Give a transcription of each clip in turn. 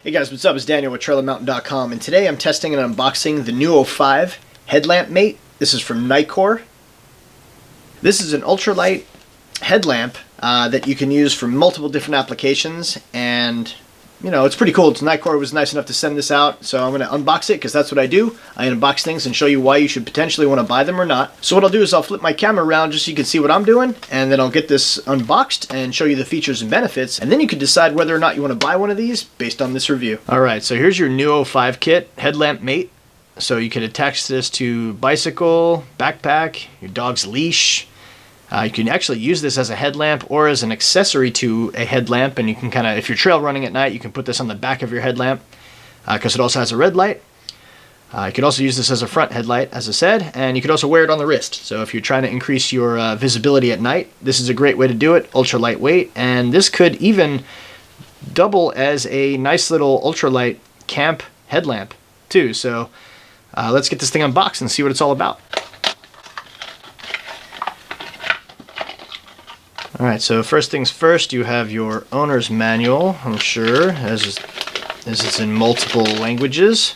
Hey guys, what's up? It's Daniel with TrailerMountain.com, and today I'm testing and unboxing the Nu05 headlamp mate. This is from NITECORE. This is an ultralight headlamp that you can use for multiple different applications, and you know, it's pretty cool. NITECORE was nice enough to send this out, so I'm going to unbox it because that's what I do. I unbox things and show you why you should potentially want to buy them or not. So what I'll do is I'll flip my camera around just so you can see what I'm doing, and then I'll get this unboxed and show you the features and benefits, and then you can decide whether or not you want to buy one of these based on this review. Alright, so here's your Nu05 kit, headlamp mate. So you can attach this to bicycle, backpack, your dog's leash. You can actually use this as a headlamp or as an accessory to a headlamp, and you can kind of, if you're trail running at night, you can put this on the back of your headlamp because it also has a red light. You could also use this as a front headlight, as I said, and you could also wear it on the wrist. So if you're trying to increase your visibility at night, this is a great way to do it. Ultra lightweight, and this could even double as a nice little ultralight camp headlamp too. So let's get this thing unboxed and see what it's all about. Alright, so first things first, you have your owner's manual, I'm sure, as it's in multiple languages.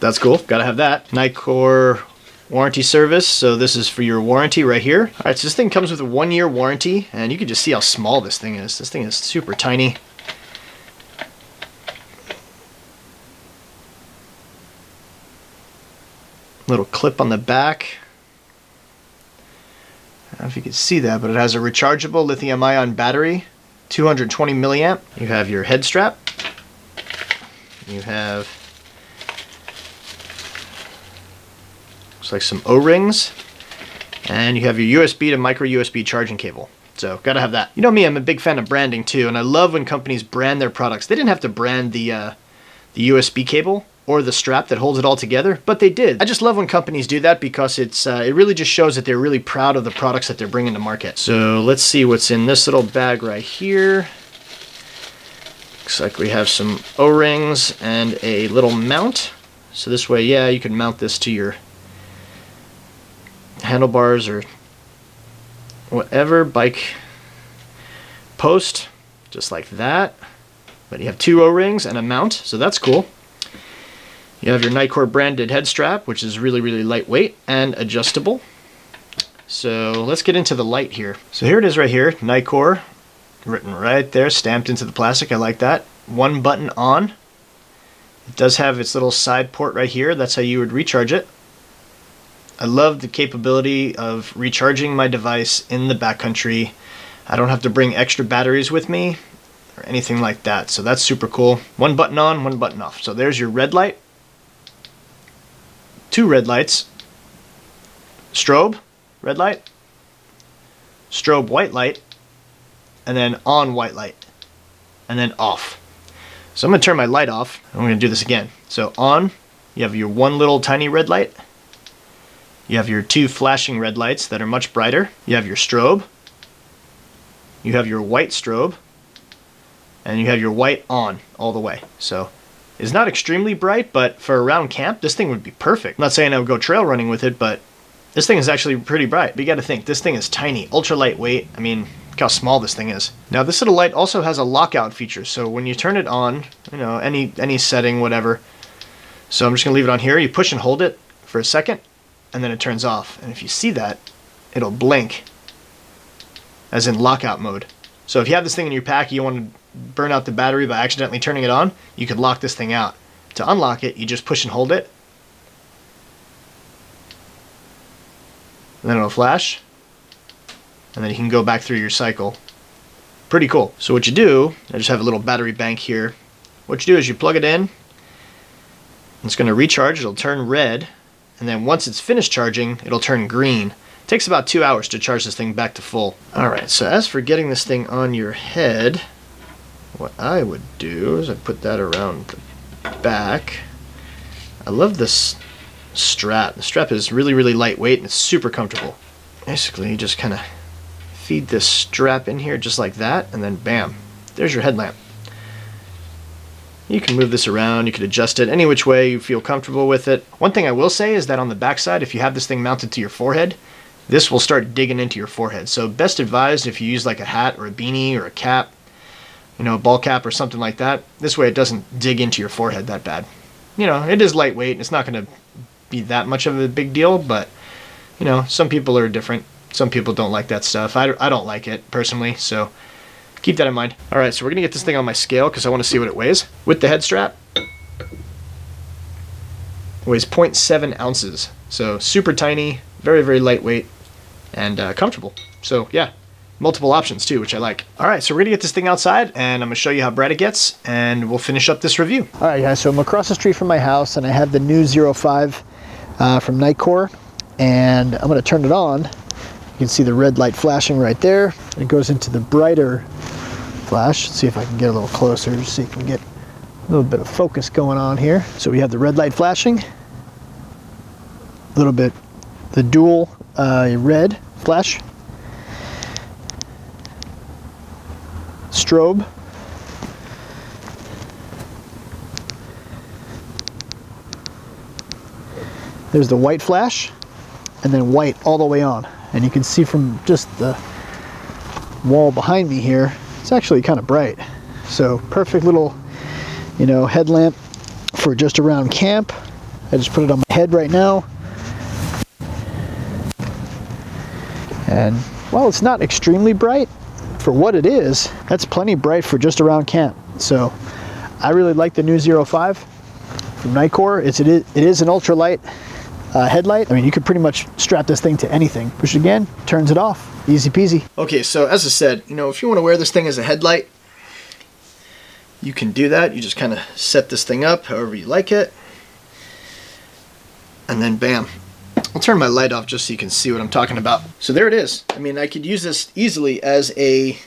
That's cool, gotta have that. NITECORE warranty service, so this is for your warranty right here. Alright, so this thing comes with a 1-year warranty, and you can just see how small this thing is. This thing is super tiny. Little clip on the back. I don't know if you can see that, but it has a rechargeable lithium-ion battery, 220 milliamp. You have your head strap. You have, looks like some O-rings, and you have your USB to micro USB charging cable. So gotta have that. You know me, I'm a big fan of branding too, and I love when companies brand their products. They didn't have to brand the USB cable or the strap that holds it all together, but they did. I just love when companies do that because it really just shows that they're really proud of the products that they're bringing to market. So let's see what's in this little bag right here. Looks like we have some O-rings and a little mount. So this way, yeah, you can mount this to your handlebars or whatever, bike post, just like that. But you have 2 O-rings and a mount, so that's cool. You have your NITECORE branded head strap, which is really, really lightweight and adjustable. So let's get into the light here. So here it is right here, NITECORE, written right there, stamped into the plastic. I like that. 1 button on. It does have its little side port right here. That's how you would recharge it. I love the capability of recharging my device in the backcountry. I don't have to bring extra batteries with me or anything like that. So that's super cool. 1 button on, 1 button off. So there's your red light. 2 red lights, strobe, red light, strobe white light, and then on white light, and then off. So I'm going to turn my light off, and I'm going to do this again. So on, you have your 1 little tiny red light, you have your 2 flashing red lights that are much brighter, you have your strobe, you have your white strobe, and you have your white on all the way. So it's not extremely bright, but for around camp, this thing would be perfect. I'm not saying I would go trail running with it, but this thing is actually pretty bright. But you gotta think, this thing is tiny, ultra lightweight. I mean, look how small this thing is. Now this little light also has a lockout feature, so when you turn it on, you know, any setting, whatever. So I'm just gonna leave it on here. You push and hold it for a second, and then it turns off. And if you see that, it'll blink, as in lockout mode. So if you have this thing in your pack, you want to burn out the battery by accidentally turning it on, you could lock this thing out. To unlock it, you just push and hold it, and then it'll flash, and then you can go back through your cycle. Pretty cool. So what you do, I just have a little battery bank here. What you do is you plug it in, it's going to recharge, it'll turn red, and then once it's finished charging, it'll turn green. It takes about 2 hours to charge this thing back to full. Alright, so as for getting this thing on your head, what I would do is I put that around the back. I love this strap. The strap is really, really lightweight and it's super comfortable. Basically, you just kind of feed this strap in here just like that, and then bam, there's your headlamp. You can move this around, you can adjust it any which way you feel comfortable with it. One thing I will say is that on the back side, if you have this thing mounted to your forehead, this will start digging into your forehead. So best advised if you use like a hat or a beanie or a cap, you know, a ball cap or something like that. This way it doesn't dig into your forehead that bad. You know, it is lightweight, and it's not going to be that much of a big deal, but, you know, some people are different. Some people don't like that stuff. I don't like it, personally, so keep that in mind. All right, so we're going to get this thing on my scale because I want to see what it weighs. With the head strap, it weighs 0.7 ounces, so super tiny, very, very lightweight, and comfortable. So, yeah. Multiple options too, which I like. All right, so we're gonna get this thing outside and I'm gonna show you how bright it gets and we'll finish up this review. All right guys, so I'm across the street from my house and I have the Nu05 from NITECORE, and I'm gonna turn it on. You can see the red light flashing right there. It goes into the brighter flash. Let's see if I can get a little closer, just so you can get a little bit of focus going on here. So we have the red light flashing, a little bit, the dual red flash, strobe, there's the white flash, and then white all the way on. And you can see from just the wall behind me here, it's actually kind of bright. So perfect little, you know, headlamp for just around camp. I just put it on my head right now. And while it's not extremely bright, for what it is, that's plenty bright for just around camp. So I really like the Nu05 from NITECORE. It is an ultralight headlight. I mean, you could pretty much strap this thing to anything, which again, turns it off. Easy peasy. Okay, so as I said, you know, if you want to wear this thing as a headlight, you can do that. You just kind of set this thing up however you like it. And then bam. I'll turn my light off just so you can see what I'm talking about. So there it is. I mean, I could use this easily as a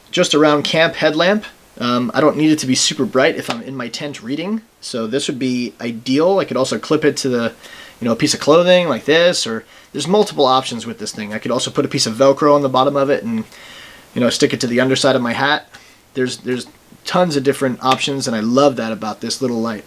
just around camp headlamp. I don't need it to be super bright if I'm in my tent reading. So this would be ideal. I could also clip it to the, you know, a piece of clothing like this, or there's multiple options with this thing. I could also put a piece of Velcro on the bottom of it and, you know, stick it to the underside of my hat. There's tons of different options, and I love that about this little light.